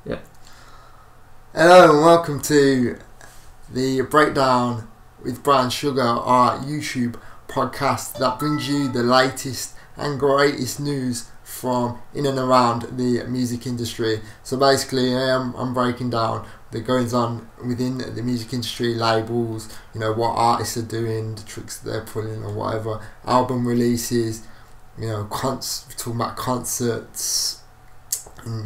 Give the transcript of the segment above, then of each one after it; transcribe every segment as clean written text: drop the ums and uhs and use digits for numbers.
Yeah. Hello and welcome to the Breakdown with BwnSugar, our YouTube podcast that brings you the latest and greatest news from in and around the music industry. So basically, I'm breaking down the goings on within the music industry, labels, what artists are doing, the tricks they're pulling or whatever, album releases, talking about concerts, and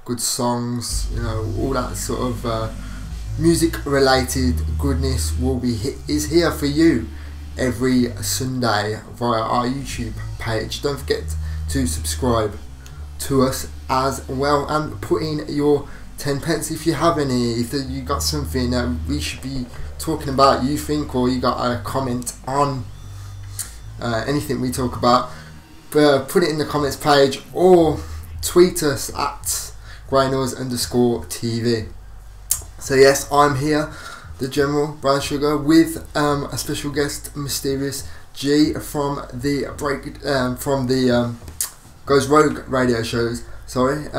good songs, all that sort of music related goodness is here for you every Sunday via our YouTube page. Don't forget to subscribe to us as well and put in your 10 pence if you have any. If you got something that we should be talking about, you think, or you got a comment on anything we talk about, put it in the comments page or tweet us at @greynoise_TV. So yes, I'm here, the General BwnSugar, with a special guest, Mysterious G from the Goes Rogue radio shows. Sorry.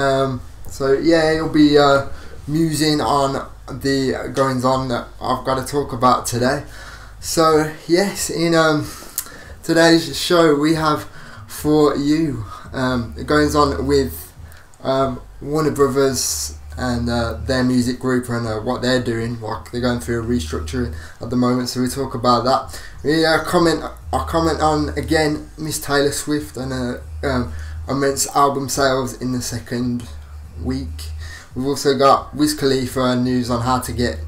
So yeah, he'll be musing on the goings on that I've got to talk about today. So yes, in today's show we have for you goings on with Warner Brothers and their music group and what they're doing. Like, they're going through a restructuring at the moment, so we talk about that. We comment on again Miss Taylor Swift and immense album sales in the second week. We've also got Wiz Khalifa news on how to get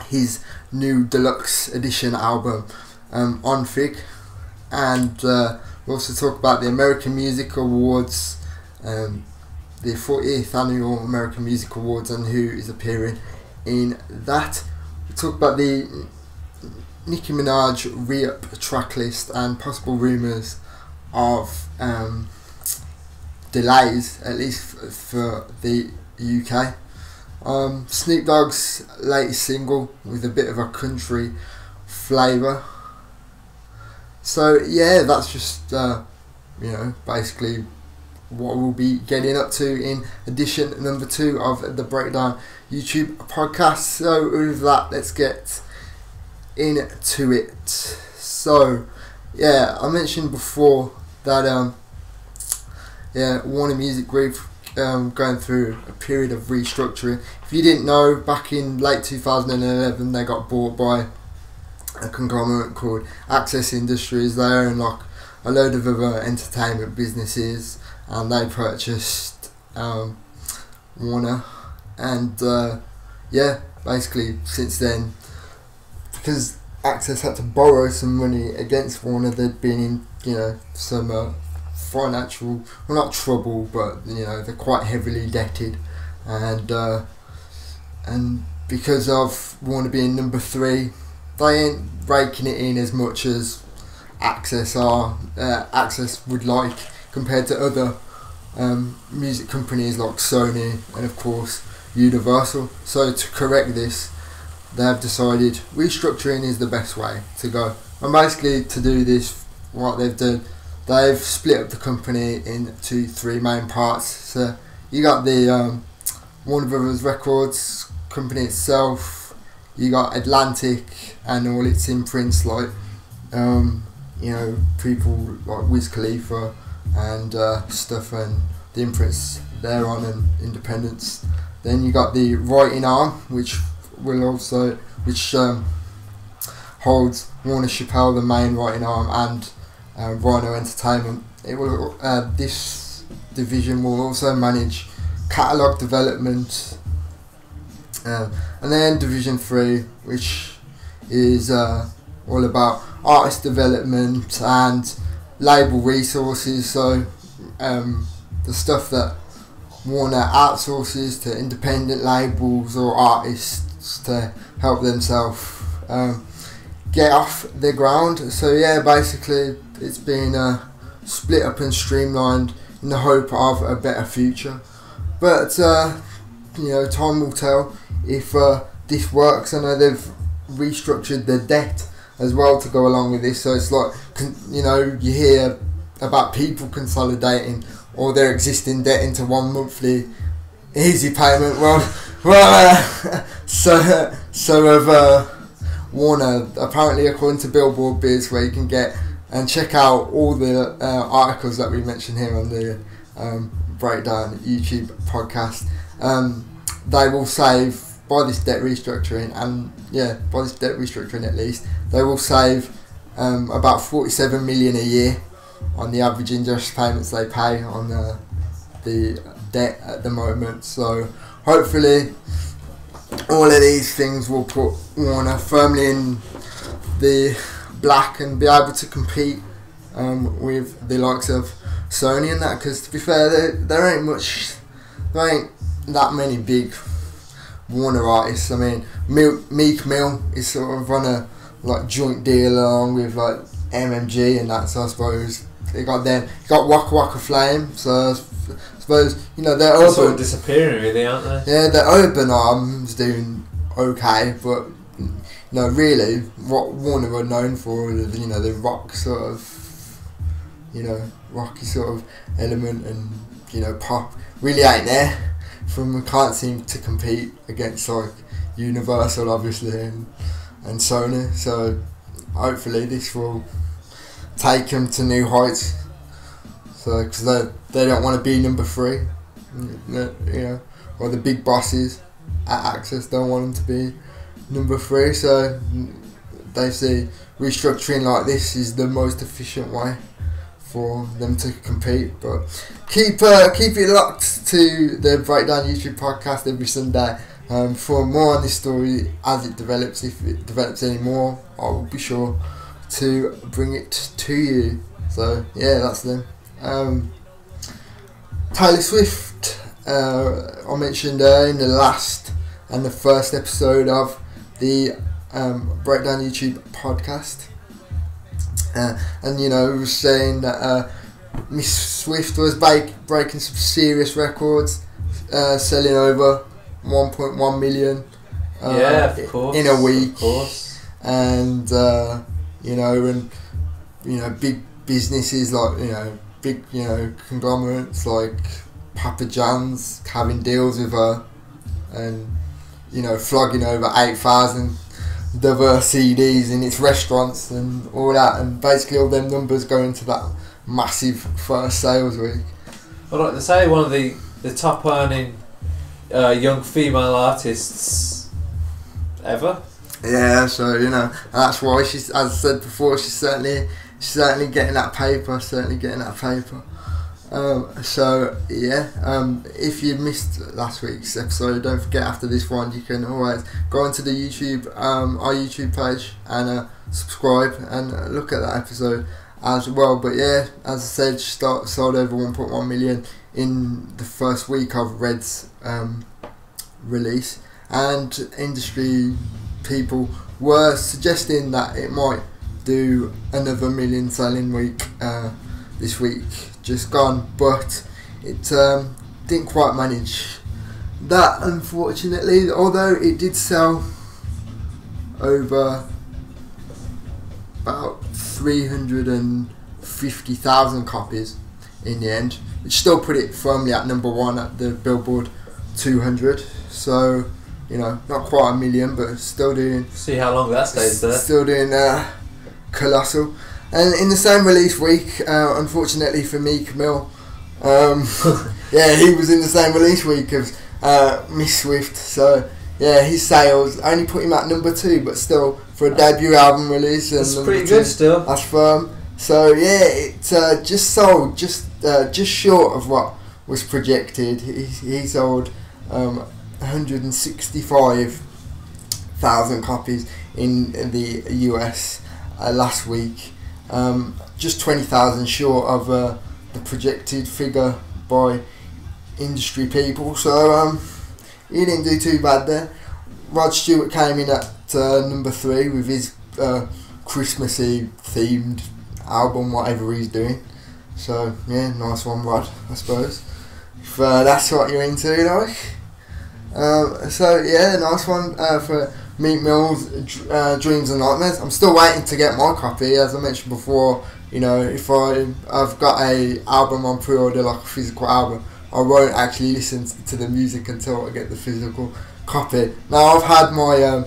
his new deluxe edition album on Fig, and we also talk about the American Music Awards, the 40th annual American Music Awards, and who is appearing in that. We talk about the Nicki Minaj re-up track list and possible rumours of delays, at least for the UK. Snoop Dogg's latest single with a bit of a country flavour. So yeah, that's just basically what we'll be getting up to in edition number 2 of the Breakdown YouTube podcast. So with that, let's get into it. So yeah, I mentioned before that Warner Music Group going through a period of restructuring. If you didn't know, back in late 2011 they got bought by a conglomerate called Access Industries. They own like a load of other entertainment businesses, and they purchased Warner, and basically since then, because Access had to borrow some money against Warner, they'd been in some financial, well, not trouble, but they're quite heavily indebted, and because of Warner being number 3, they ain't raking it in as much as Access would like, compared to other music companies like Sony and of course Universal. So to correct this, they have decided restructuring is the best way to go. And basically, to do this, what they've done, they've split up the company into 3 main parts. So you got the Warner Brothers Records company itself, you got Atlantic and all its imprints, like people like Wiz Khalifa and stuff, and the imprints they're on, and Independence. Then you got the Writing Arm, which holds Warner Chappell, the main Writing Arm, and Rhino Entertainment. This division will also manage catalogue development, and then Division 3, which is all about artist development and label resources. So the stuff that Warner outsources to independent labels or artists to help themselves get off the ground. So yeah, basically it's been split up and streamlined in the hope of a better future. But time will tell if this works. I know they've restructured the debt as well to go along with this. So it's like, you hear about people consolidating all their existing debt into one monthly Easy payment. So have Warner. Apparently, according to Billboard Biz, where you can get and check out all the articles that we mentioned here on the BreakDWN YouTube podcast. They will save by this debt restructuring, at least, they will save about 47 million a year on the average interest payments they pay on the debt at the moment. So hopefully all of these things will put Warner firmly in the black and be able to compete with the likes of Sony and that, because to be fair, there ain't that many big Warner artists. I mean, Meek Mill is sort of on a joint deal along with MMG and that, so I suppose they got them. You got Waka Waka Flame, so I suppose they're urban, sort of disappearing really, aren't they? Yeah, the urban arms doing okay, but really what Warner are known for, the rock sort of, rocky sort of element, and pop really ain't there. Can't seem to compete against Universal obviously and Sony. So hopefully this will take them to new heights. So because they don't want to be number 3, or the big bosses at Access don't want them to be number 3. So they see restructuring like this is the most efficient way for them to compete. But keep it locked to the BreakDWN YouTube podcast every Sunday for more on this story as it develops. If it develops any more, I will be sure to bring it to you. So yeah, that's them. Taylor Swift, I mentioned in the last and the first episode of the BreakDWN YouTube podcast. And we were saying that Miss Swift was breaking some serious records, selling over 1.1 million of course, in a week. Of course. And big businesses big conglomerates like Papa John's having deals with her, and flogging over 8,000 diverse CDs in its restaurants and all that, and basically all them numbers go into that massive first sales week. Well, like they say, one of the top earning young female artists ever. Yeah, so that's why she's, as I said before, she's certainly getting that paper. If you missed last week's episode, don't forget after this one you can always go onto the YouTube, our YouTube page, and subscribe and look at that episode as well. But yeah, as I said, she sold over 1.1 million in the first week of Red's release, and industry people were suggesting that it might do another million selling week this week just gone, but it didn't quite manage that, unfortunately, although it did sell over about 350,000 copies in the end, which still put it firmly at number 1 at the Billboard 200. So not quite a million, but still doing. See how long that stays there. Still doing colossal. And in the same release week, unfortunately for Meek Mill, he was in the same release week as Miss Swift. So yeah, his sales only put him at number 2, but still for a debut album release, that's pretty good still. That's firm. So yeah, it just sold just short of what was projected. He sold 165,000 copies in the US last week. Just 20,000 short of the projected figure by industry people. So he didn't do too bad there. Rod Stewart came in at number 3 with his Christmassy themed album, whatever he's doing. So yeah, nice one, Rod, I suppose, if that's what you're into, so yeah, nice one for Meek Mill's Dreams and Nightmares. I'm still waiting to get my copy, as I mentioned before. If I've got a album on pre-order, like a physical album, I won't actually listen to the music until I get the physical copy. Now I've had my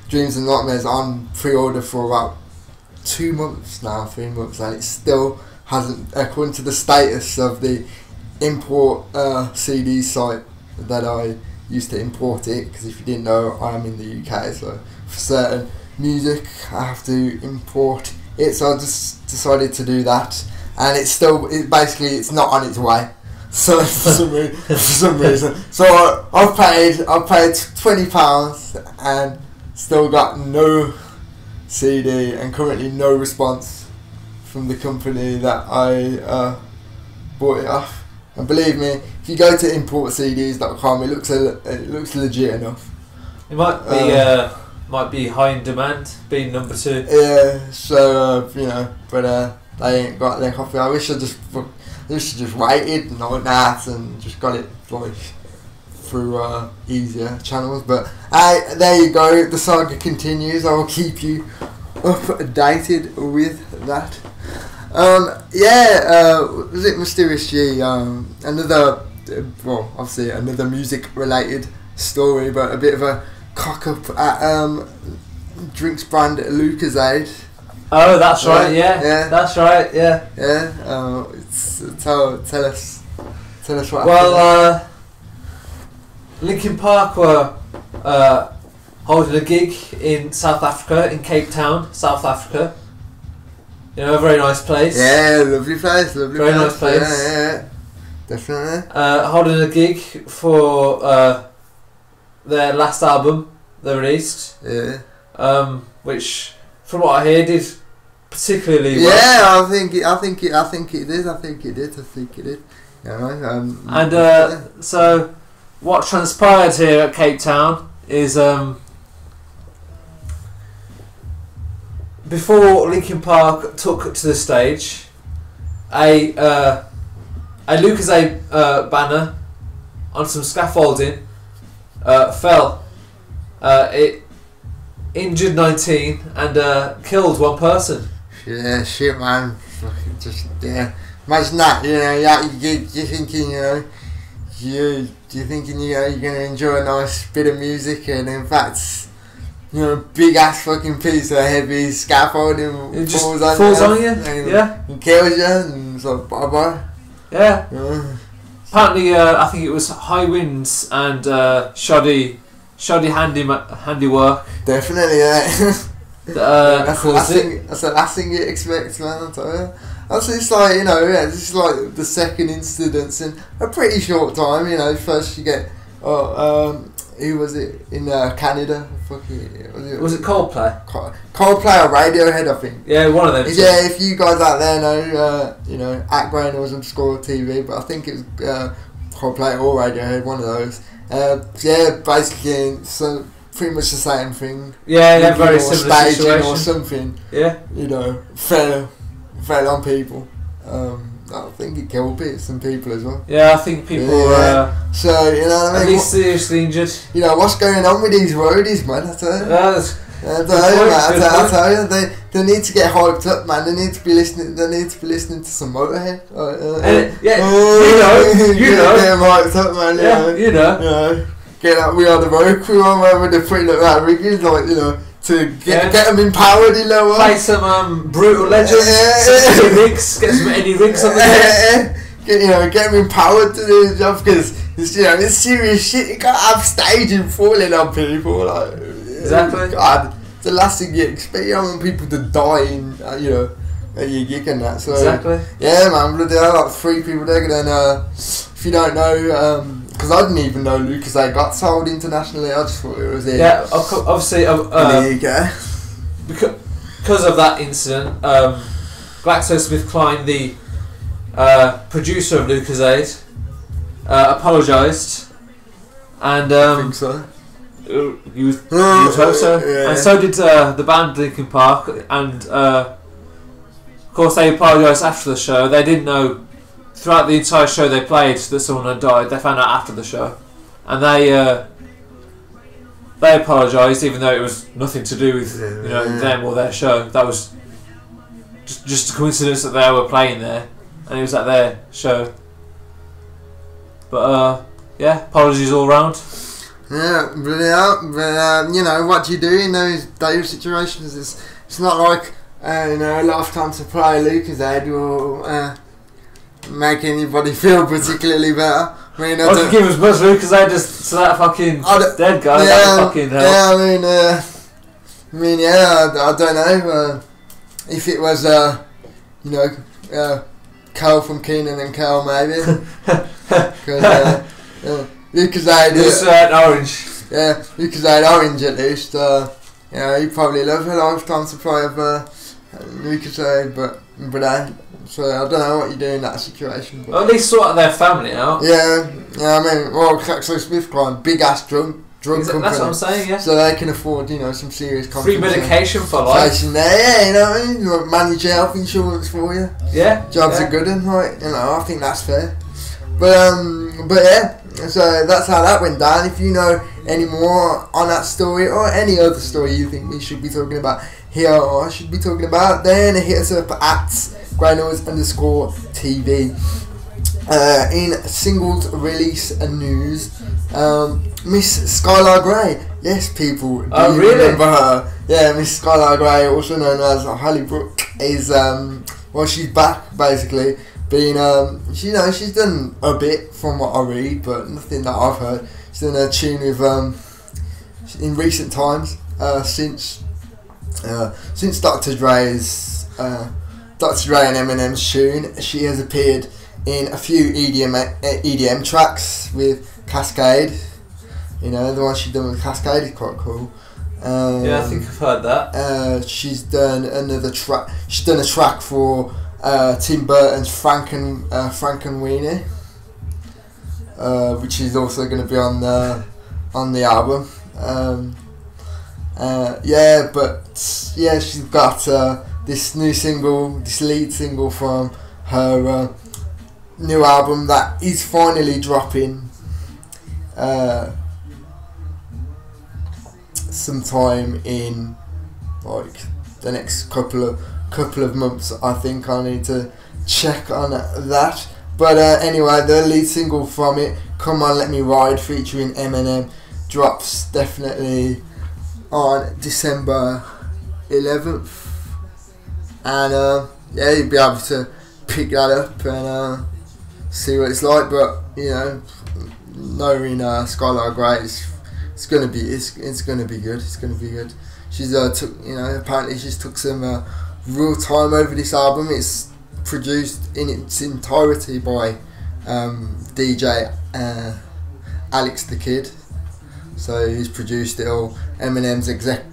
Dreams and Nightmares on pre-order for about 2 months now, 3 months, and it still hasn't, according to the status of the import CD site that I used to import it, because if you didn't know, I am in the UK, so for certain music I have to import it, so I just decided to do that, and it's not on its way. So for some reason, so I've paid £20 and still got no CD, and currently no response from the company that I bought it off. And believe me, if you go to importcds.com, it looks legit enough. It might be high in demand, being number 2. Yeah, so but they ain't got their copy. I wish I just waited like that and just got it like through easier channels. But there you go. The saga continues. I will keep you updated with that. Was it Mysterious G? Another music related story, but a bit of a cock up at drinks brand Lucazade. Oh, that's right. Yeah, that's right. Yeah. Tell us what. Well, Linkin Park were holding a gig in South Africa, in Cape Town, South Africa. You know, a very nice place. Yeah, lovely place. Very nice place. Yeah, definitely. Holding a gig for their last album they released. Yeah. Which, from what I hear, did particularly well. Yeah, I think it did. You know, so what transpired here at Cape Town is before Linkin Park took to the stage, a Lucazade banner on some scaffolding fell. It injured 19 and killed 1 person. Yeah, shit, man. Fucking just, yeah. Imagine that, you're thinking, you're thinking, you're going to enjoy a nice bit of music, and in fact, big ass fucking piece of heavy scaffolding it just falls on you, and kills you, and it's like bye bye. Yeah. Apparently, I think it was high winds and shoddy handiwork. Definitely, yeah. That's the last thing you expect, man. I'll tell you. It's like, this is like the second incidence in a pretty short time. First you get who was it in Canada? Was it Coldplay? Coldplay or Radiohead, I think. Yeah, one of them. Yeah, if you guys out there know, at Grainers _TV, but I think it was Coldplay or Radiohead, one of those. Basically, so pretty much the same thing. Yeah, very similar staging situation or something. Yeah. Fell on people. I think it killed some people as well. Yeah, I think people were so, you know what I mean? At least seriously injured. What's going on with these roadies, man? I tell you. I tell you, they need to get hyped up, man. They need to be listening to some Motorhead. You know. Get them hyped up, man. Yeah, Get that We Are the Road Crew on, wherever they're putting up that rigging, to get them empowered in their way. Play some Brutal Legends, some Eddie Riggs, get some Eddie Riggs on the there. Get them empowered to do the job, because it's serious shit. You can't have staging falling on people. Exactly. God, it's the last thing you expect. You don't want people to die in, at your gig and that. So, exactly. Yeah, man. Bloody hell, like 3 people there. Then, if you don't know, because I didn't even know Lucazade got sold internationally. I just thought it was here. Yeah, obviously. There you go. Because of that incident, GlaxoSmithKline, the producer of Lucazade, apologised, and I think so. You hope so, yeah. And so did the band Linkin Park, and of course they apologised after the show. They didn't know throughout the entire show they played that someone had died. They found out after the show, and they apologised, even though it was nothing to do with them or their show. That was just a coincidence that they were playing there, and it was at their show. But yeah, apologies all round. Yeah, but you know, what do you do in those situations? It's not like you know, a lot of times to play lucazade will make anybody feel particularly better. I mean, I could give as much lucazade just to that fucking dead guy. Yeah, that fucking help. Yeah, I don't know if it was you know, Kel from Keenan and Kel maybe, because lucazade is orange. Yeah, lucazade orange at least. You know, you probably love a lifetime supply of lucazade, but so I don't know what you do in that situation. Well, at least sort their family out. Yeah, I mean, well, Saxo Smith Crime, big ass drug company. That's what I'm saying, yeah. So they can afford, you know, some serious free medication for life. Yeah, you know what I mean? Manage your health insurance for you. Yeah. Jobs are good and right, you know, I think that's fair. But yeah, so that's how that went down. If you know any more on that story or any other story you think we should be talking about here or I should be talking about, then hit us up at @greynoise_TV. In singles release news, Miss Skylar Grey. Yes, people. Do you remember her? Yeah, Miss Skylar Grey, also known as Hollybrook, is well, she's back basically. Being you know, she's done a bit from what I read, but nothing that I've heard. She's done a tune with in recent times since Dr. Dre and Eminem's tune. She has appeared in a few EDM tracks with Cascade. You know, the one she's done with Cascade is quite cool. Yeah, I think I've heard that. She's done another track. She's done a track for Tim Burton's Frankenweenie, which is also going to be on the album. Yeah, but yeah, she's got this new single, this lead single from her new album that is finally dropping sometime in like the next couple of months. I think I need to check on that. But anyway, the lead single from it, Come On Let Me Ride, featuring Eminem, drops definitely on December 11th. And yeah, you'll be able to pick that up and see what it's like. But you know, knowing Skylar Grey, it's gonna be good. It's gonna be good. She's apparently she's took some real time over this album. It's produced in its entirety by DJ Alex the Kid. So he's produced it all. Eminem's exec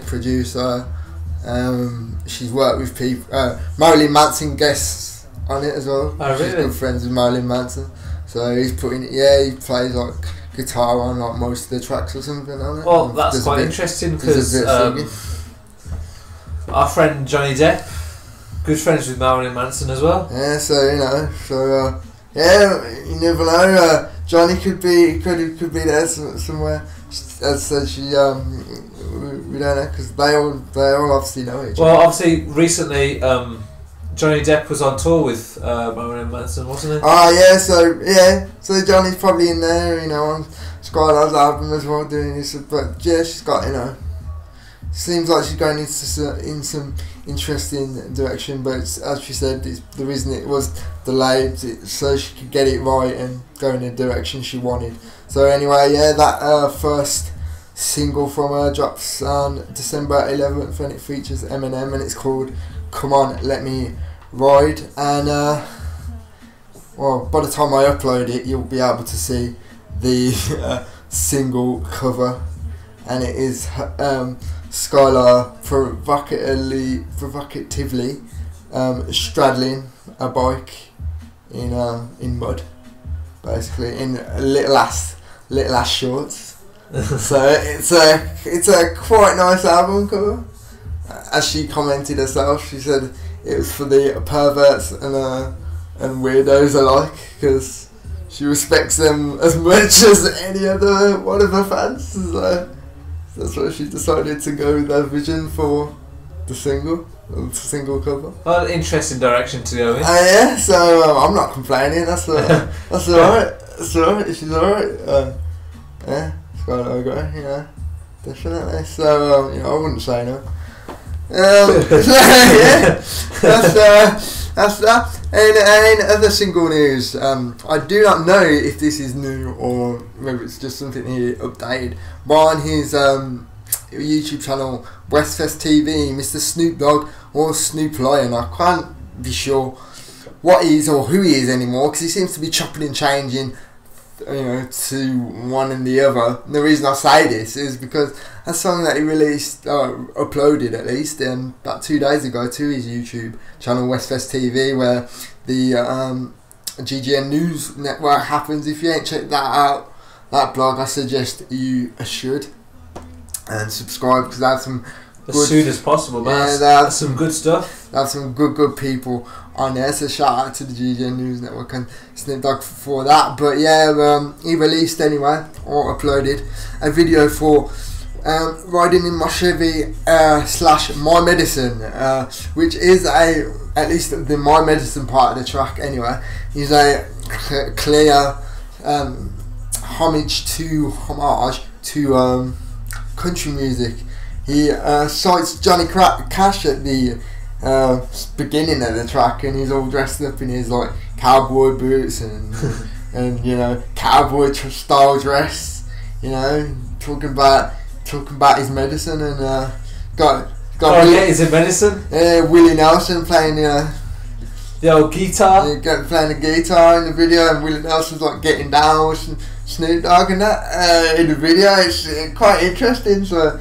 producer. She's worked with people. Marilyn Manson guests on it as well. Oh, really? She's good friends with Marilyn Manson. So he's putting it. Yeah, he plays like guitar on like most of the tracks or something on it. Well, that's quite interesting because our friend Johnny Depp, good friends with Marilyn Manson as well. Yeah, so you know, yeah, you never know. Johnny could be there somewhere. As I said, she we don't know because they all obviously know each other. Well, obviously recently Johnny Depp was on tour with Marilyn Manson, wasn't he? Oh yeah, so Johnny's probably in there, you know, on Skylar's album as well doing this. But yeah, she's got, you know, seems like she's going in some interesting direction. But as she said, the reason it was delayed so she could get it right and go in the direction she wanted. So anyway, yeah, that first single from her drops on December 11th and it features Eminem and it's called Come On Let Me Ride. And well, by the time I upload it, you'll be able to see the single cover, and it is Skylar provocatively straddling a bike in mud, basically in little ass shorts. So it's a quite nice album cover. As she commented herself, she said it was for the perverts and weirdos alike, because she respects them as much as any other one of her fans. So that's why she decided to go with their vision for the single cover. Well, interesting direction to go in. Yeah, so I'm not complaining. That's alright. So she's alright. Yeah, Skylar guy, you know, definitely. So you know, I wouldn't say no. Yeah, that's that. And other single news. I do not know if this is new or maybe it's just something he updated. But on his YouTube channel, Westfest TV, Mr. Snoop Dogg or Snoop Lion, I can't be sure what he is or who he is anymore because he seems to be chopping and changing, you know, to one and the other. And the reason I say this is because a song that he released, uploaded at least, about 2 days ago to his YouTube channel, Westfest TV, where the GGN News Network happens. If you ain't checked that out, that blog, I suggest you should. And subscribe because they have some as soon as possible, man. Yeah, that's some good stuff. They have some good people on there. So shout out to the GGN News Network and Snoop Dogg for that. But yeah, he released anyway or uploaded a video for riding in my Chevy / My Medicine, which is at least the My Medicine part of the track anyway. Is a clear homage to country music. He cites Johnny Cash at the beginning of the track, and he's all dressed up in his like cowboy boots and you know, cowboy style dress. You know, talking about his medicine and got is it medicine? Willie Nelson playing the old guitar. Playing the guitar in the video, and Willie Nelson's like getting down with Snoop Dogg and that in the video. It's quite interesting. So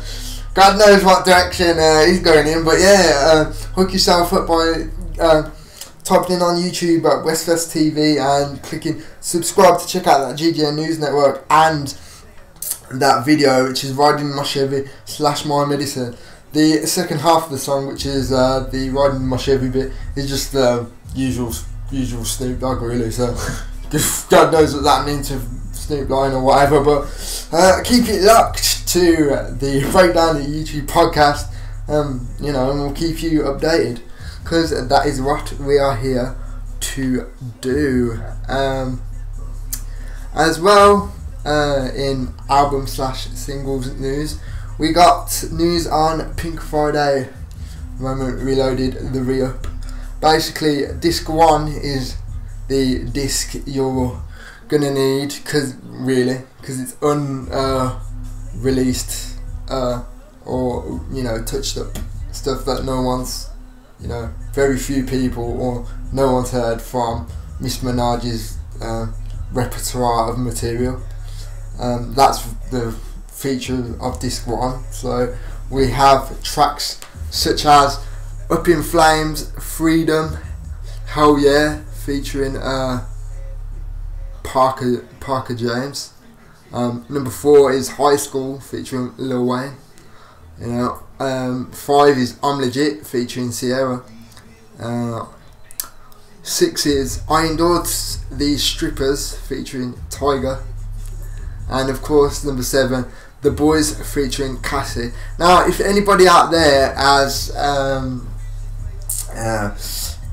God knows what direction he's going in, but yeah, hook yourself up by typing in on YouTube at Westfest TV and clicking subscribe to check out that GGN News Network and that video, which is Riding My Chevy / My Medicine. The second half of the song, which is the Riding My Chevy bit, is just the usual Snoop Dogg really. So God knows what that means to Snoop Lion or whatever, but keep it locked to the BreakDWN YouTube podcast, you know, and we'll keep you updated because that is what we are here to do. As well, in album / singles news, we got news on Pink Friday. Moment reloaded the re-up. Basically, disc 1 is the disc you're gonna need because it's unreleased or you know, touched up stuff that no one's, you know, very few people or no one's heard from Miss Minaj's repertoire of material. That's the feature of disc 1. So we have tracks such as Up in Flames, Freedom, Hell Yeah, featuring Parker James. Number 4 is High School, featuring Lil Wayne. You know, 5 is I'm Legit, featuring Sierra. 6 is I Endorse These Strippers, featuring Tyga. And of course, number 7, The Boys, featuring Cassie. Now, if anybody out there has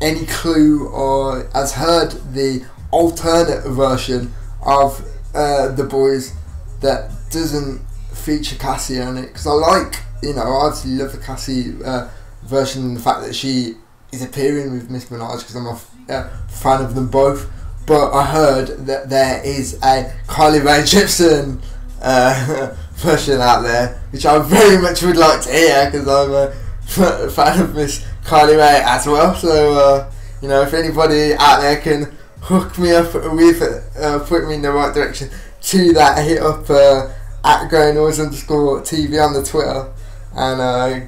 any clue or has heard the alternate version of The Boys that doesn't feature Cassie on it, because I like, you know, I obviously love the Cassie version and the fact that she is appearing with Miss Minaj, because I'm a fan of them both. But I heard that there is a Carly Rae Jepsen version out there, which I very much would like to hear, because I'm a fan of Miss Carly Rae as well. So you know, if anybody out there can hook me up with put me in the right direction to that, hit up at GrowingNoise_TV on the Twitter and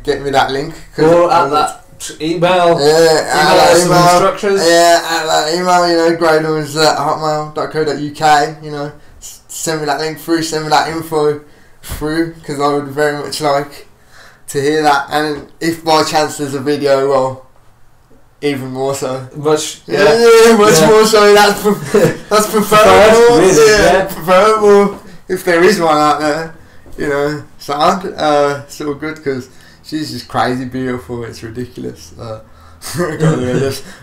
get me that link. Or at that email. Yeah, email instructions. Yeah, at that email, you know, growingnoise@hotmail.co.uk, you know, send me that link through, send me that info through, because I would very much like to hear that. And if by chance there's a video, well, even more so. Much more so. That's preferable. Really, preferable. If there is one out there, you know, sound. It's all good because she's just crazy beautiful. It's ridiculous.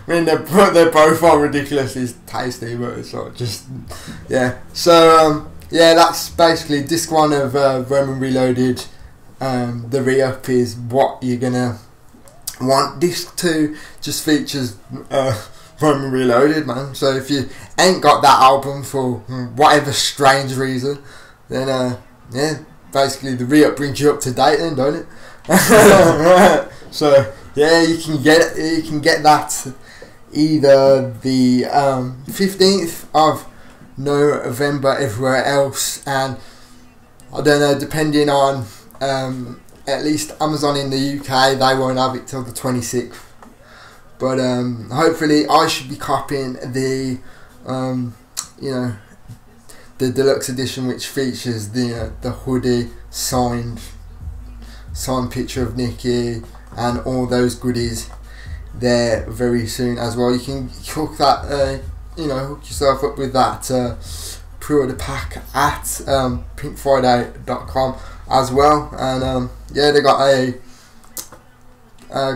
They're both are ridiculously tasty, but it's not just So that's basically disc 1 of Roman Reloaded. The re-up is what you're gonna want. Disc 2 just features Roman Reloaded, man. So if you ain't got that album for whatever strange reason, then basically the re-up brings you up to date, then, don't it? So you can get that either the 15th of November everywhere else, and I don't know, depending on at least Amazon in the UK, they won't have it till the 26th. But hopefully I should be copying the the deluxe edition, which features the hoodie, signed picture of Nicki and all those goodies there very soon as well. You can hook that hook yourself up with that pre-order pack at pinkfriday.com as well. And they got a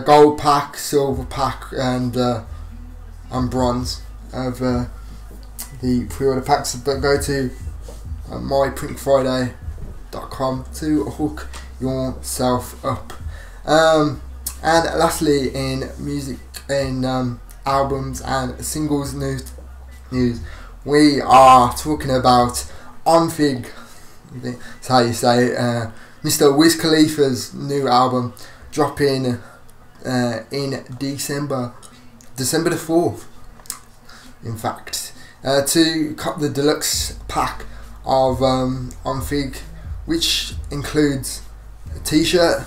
gold pack, silver pack, and bronze of the pre-order packs. But go to mypinkfriday.com to hook yourself up. And lastly, in music, in albums and singles news, we are talking about Onfig. That's how you say it. Mr. Wiz Khalifa's new album dropping in December the 4th. In fact, to cop the deluxe pack of Onfig, which includes a t-shirt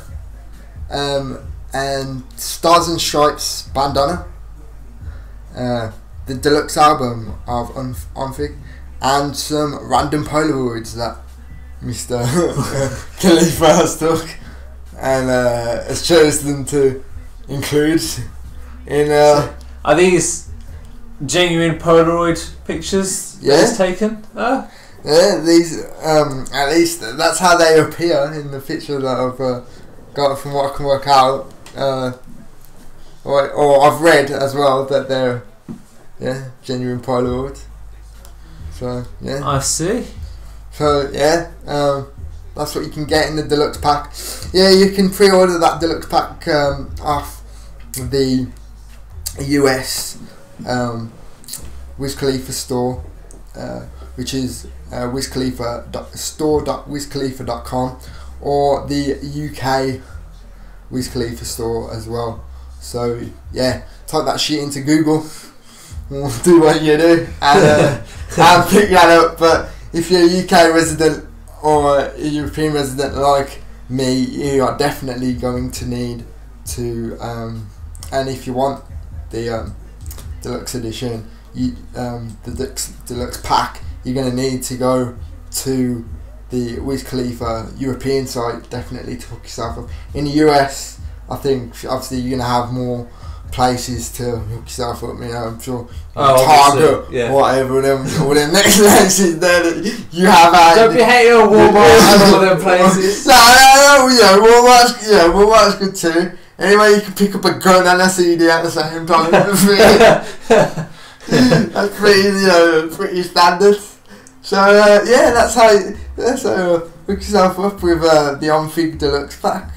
and Stars and Stripes bandana, the deluxe album of Onfig, and some random Polaroids that Mr. Khalifa has took and has chosen to include in. Are these genuine Polaroid pictures that he's taken? Yeah, these at least that's how they appear in the picture that I've got from what I can work out. Or I've read as well that they're genuine Polaroids. So I see. So that's what you can get in the deluxe pack. Yeah, you can pre-order that deluxe pack off the US Wiz Khalifa store, which is store.wizkhalifa.com, or the UK Wiz Khalifa store as well. So type that shit into Google, do what you do, and pick that up. But if you're a UK resident or a European resident like me, you are definitely going to need to, and if you want the deluxe edition, the deluxe pack, you're going to need to go to the Wiz Khalifa European site, definitely, to hook yourself up. In the US, I think obviously you're going to have more places to hook yourself up. I'm sure Target, whatever, all them next places there that you have. Don't be hating on Walmart and all them places. Walmart's good too. Anyway, you can pick up a gun and a CD at the same time. That's pretty standard. So that's how hook yourself up with the Onfig Deluxe pack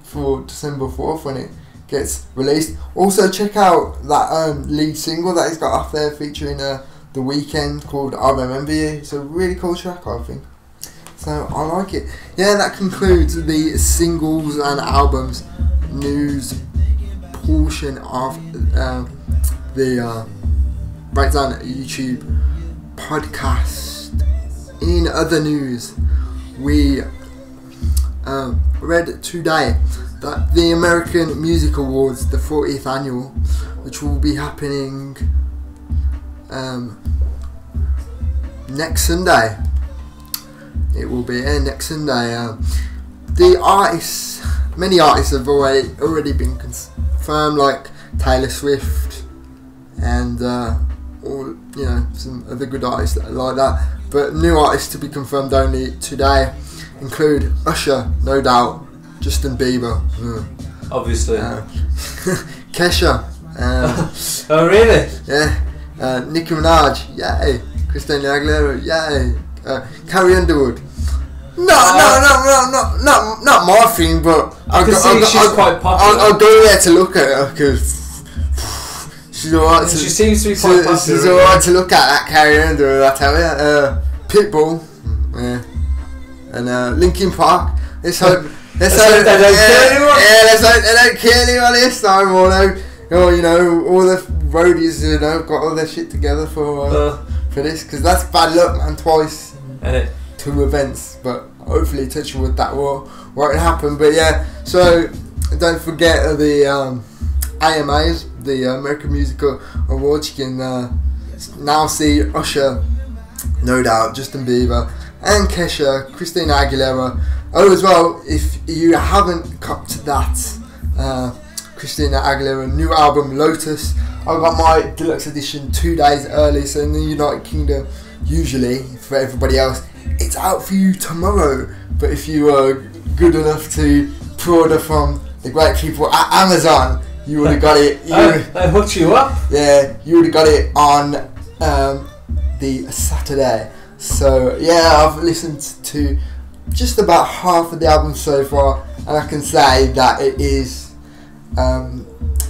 for December 4th when it gets released. Also check out that lead single that he's got off there featuring The Weeknd called I Remember You. It's a really cool track, I think. So I like it. Yeah, that concludes the singles and albums news portion of the BreakDWN YouTube podcast. In other news, we read today that the American Music Awards, the 40th annual, which will be happening next Sunday. It will be next Sunday. The artists, many artists have already been confirmed, like Taylor Swift and some other good artists like that. But new artists to be confirmed only today include Usher, no doubt, Justin Bieber, obviously, Kesha. Oh really? Yeah. Nicki Minaj, yay. Christina Aguilera, yay. Carrie Underwood. Not my thing, but she's quite popular. I'll go there to look at her because she's alright. She seems to be quite popular. She's alright to look at. That Carrie Underwood, I tell you. Pitbull, yeah, and Linkin Park. Let's hope they don't kill anyone. Yeah, let's hope they don't kill anyone this time. Although, you know, all the roadies, you know, got all their shit together for this, because that's bad luck, man. Twice. And it. 2 events, but hopefully touch wood that won't happen. But yeah, so don't forget the AMAs, the American Musical Awards. You can now see Usher, no doubt, Justin Bieber and Kesha, Christina Aguilera. Oh, as well, if you haven't copped that Christina Aguilera new album Lotus, I got my deluxe edition 2 days early. So in the United Kingdom, usually for everybody else, it's out for you tomorrow. But if you are good enough to pre-order from the great people at Amazon, you would have got it. They hooked you up? Yeah, you would have got it on the Saturday. So yeah, I've listened to just about half of the album so far, and I can say that it is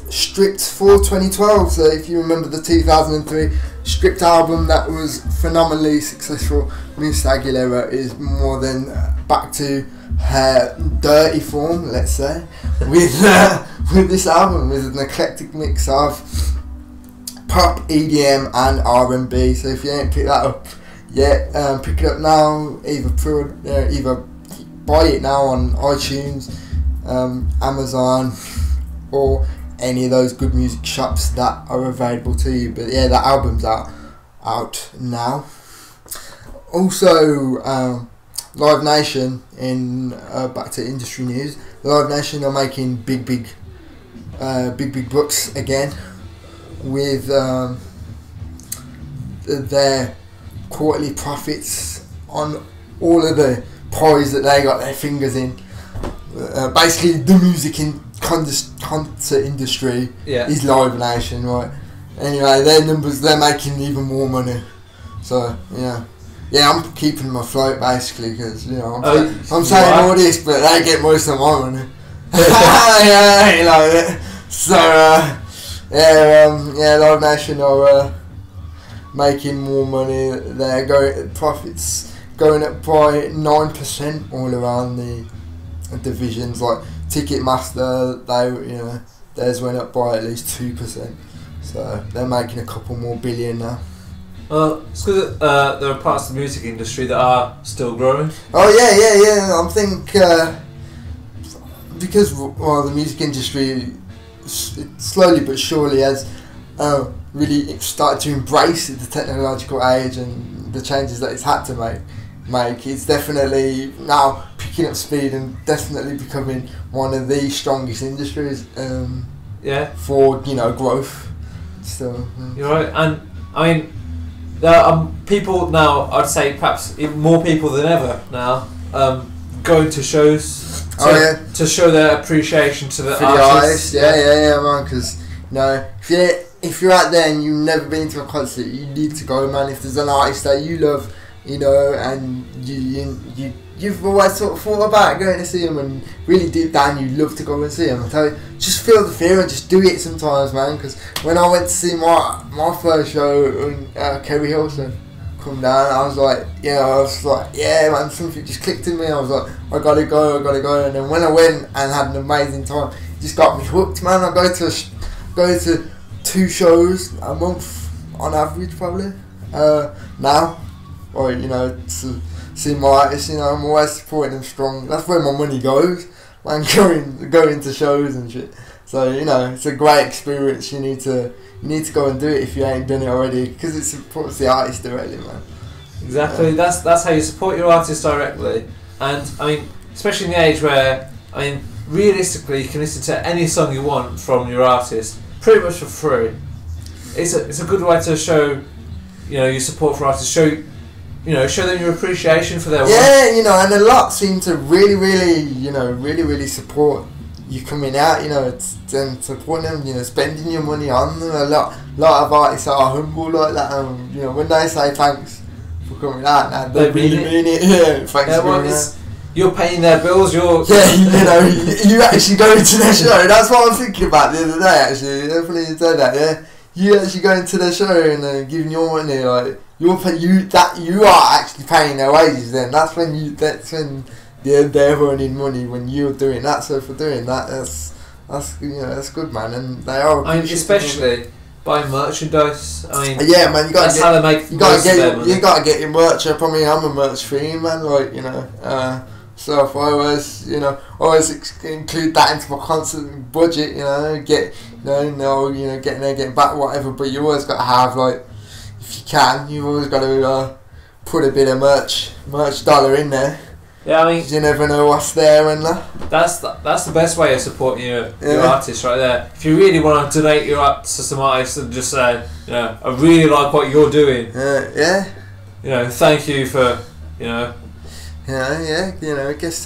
stripped for 2012. So if you remember the 2003 stripped album that was phenomenally successful, Miss Aguilera is more than back to her dirty form, let's say, with this album, with an eclectic mix of pop, EDM and R&B. So if you ain't picked that up yet, pick it up now. Either buy it now on iTunes, Amazon, or any of those good music shops that are available to you. But yeah, that album's out now. Also, Live Nation, in back to industry news, Live Nation are making big bucks again with their quarterly profits on all of the pies that they got their fingers in. Basically, the music in concert industry is Live Nation, right? Anyway, their numbers, they're making even more money. So yeah, I'm keeping them afloat basically, because you know I'm saying all this, but they get most of my money. Yeah, you know it. So Live Nation are making more money. They're profits going up by 9% all around the divisions. Like Ticketmaster, theirs went up by at least 2%. So they're making a couple more billion now. Well, it's because there are parts of the music industry that are still growing. Oh yeah. I think because the music industry slowly but surely has really started to embrace the technological age and the changes that it's had to make. It's definitely now picking up speed and definitely becoming one of the strongest industries. For growth. So you're right, and I mean, there are people now. I'd say perhaps even more people than ever now going to shows to show their appreciation to the artists. Yeah, man. Because if you're out there and you've never been to a concert, you need to go, man. If there's an artist that you love, and you've always sort of thought about going to see him, and really deep down you love to go and see him, I tell you, just feel the fear and just do it sometimes, man. Because when I went to see my first show in Kerry Hilson come down, I was like, yeah, man, something just clicked in me. I was like, I gotta go. And then when I went and had an amazing time, it just got me hooked, man. I go to 2 shows a month on average, probably now. Or to see my artists, I'm always supporting them strong. That's where my money goes, man. Going to shows and shit. So it's a great experience. You need to go and do it if you ain't done it already, because it supports the artist directly, man. Exactly. That's how you support your artist directly. And I mean, especially in the age where realistically you can listen to any song you want from your artist pretty much for free. It's a good way to show your support for artists. Show them your appreciation for their work. Yeah, and a lot seem to really support you're coming out, and supporting them, spending your money on them. A lot of artists are humble like that, and when they say thanks for coming out, they really mean it. Yeah, thanks for coming out. You're paying their bills. You're you actually go into their show. That's what I was thinking about the other day. Actually, definitely said that. Yeah, you actually go into their show and giving your money, like you are actually paying their wages. Then that's when they're earning money when you're doing that. So for doing that, that's good, man. And they are. I mean, especially buying merchandise. I mean, yeah, man. How they make. You gotta get your merch up. I mean, I'm a merch fiend, man. Like so if I always include that into my constant budget. Getting there, getting back, whatever. But you always got to have, like, if you can, you've always got to put a bit of merch dollar in there. Yeah, I mean, you never know what's there and that. That's the best way of supporting your artist right there. If you really want to donate your art to some artists and just say, I really like what you're doing. Thank you for, I guess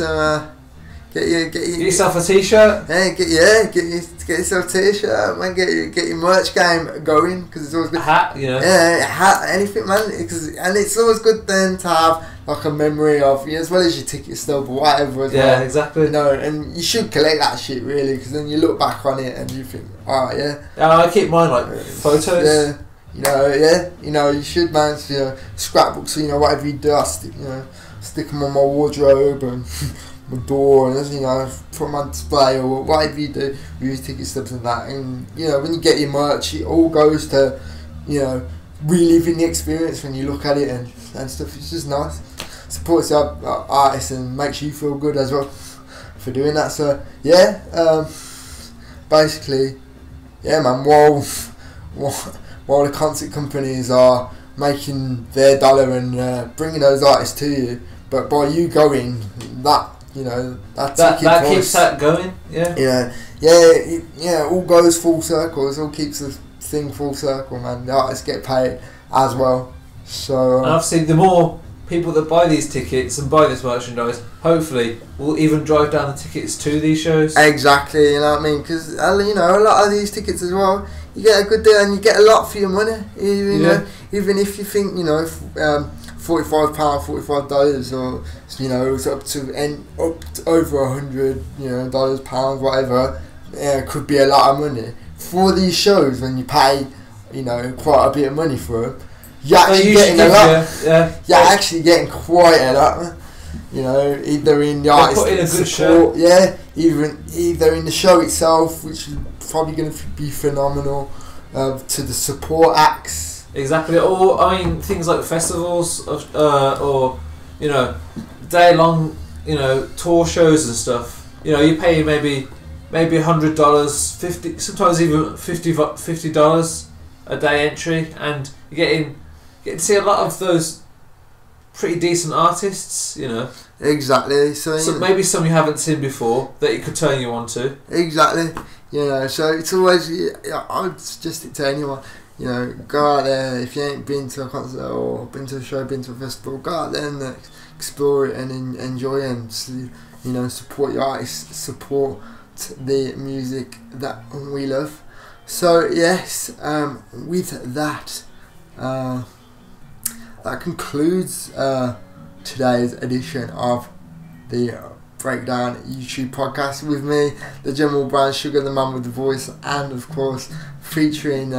get yourself a t-shirt. Get yourself a t-shirt, man. Get your merch game going, because it's always good. A hat, a hat, anything, man. And it's always good then to have like a memory of as well as your ticket stub or whatever. Yeah, exactly. And you should collect that shit really, because then you look back on it and you think, I keep mine like photos. You should, man. Scrapbooks, whatever you do, I stick them on my wardrobe and my door, and put them on display or whatever you do with your ticket stubs and that. And when you get your merch, it all goes to reliving the experience when you look at it and stuff. It's just nice. Supports the artists and makes you feel good as well for doing that. So basically, man. While the concert companies are making their dollar and bringing those artists to you, but by you going, that keeps that going. It all goes full circle. It all keeps the thing full circle, man. The artists get paid as well. So and obviously, the more people that buy these tickets and buy this merchandise, hopefully, will even drive down the tickets to these shows. Exactly, you know what I mean? Because a lot of these tickets as well, you get a good deal and you get a lot for your money. Even if you think $45, $45, or it's up to over $100, pounds, whatever. Could be a lot of money for these shows when you pay, quite a bit of money for them. You're actually getting a lot. You're actually getting quite a lot. Either in the artist support, either in the show itself, which is probably going to be phenomenal, to the support acts. Exactly, or things like festivals, or day-long, tour shows and stuff. You pay maybe $100, $50, sometimes even $50 a day entry, and you get to see a lot of those pretty decent artists, Exactly. So maybe some you haven't seen before that it could turn you on to. Exactly. So it's always, I would suggest it to anyone. Go out there. If you ain't been to a concert or been to a show, been to a festival, go out there and explore it and enjoy it, and support your artists, support the music that we love. So yes, with that, that concludes today's edition of the BreakDWN YouTube Podcast with me, the General BwnSugar, the man with the voice, and of course featuring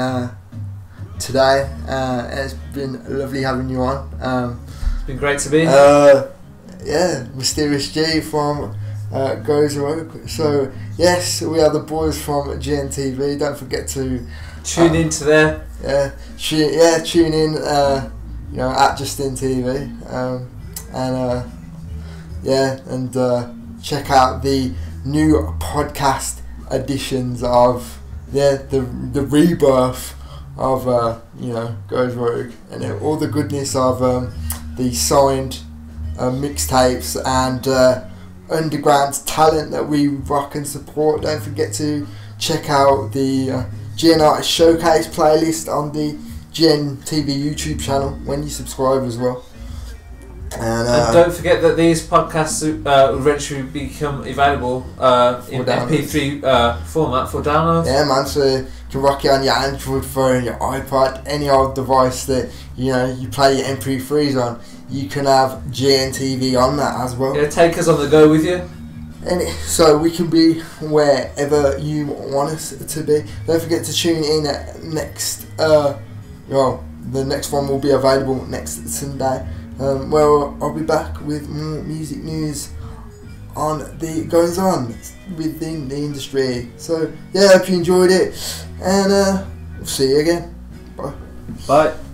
today. It's been lovely having you on. It's been great to be here. Mysterious G from Goes Rogue. So yes, we are the boys from GNTV. Don't forget to tune into there. Tune in. At Justin TV, and check out the new podcast editions of the rebirth of Goes Rogue, and all the goodness of the signed mixtapes and underground talent that we rock and support. Don't forget to check out the GN Artist Showcase playlist on the Gen TV YouTube channel when you subscribe as well. And don't forget that these podcasts will eventually become available in MP3 format for download. Yeah, man. So you can rock it on your Android phone, your iPod, any old device that you play your MP3s on. You can have GNTV on that as well. Yeah, take us on the go with you. And so we can be wherever you want us to be. Don't forget to tune in next. The next one will be available next Sunday. Where I'll be back with more music news on the goings on within the industry. So yeah, I hope you enjoyed it, and we'll see you again. Bye. Bye.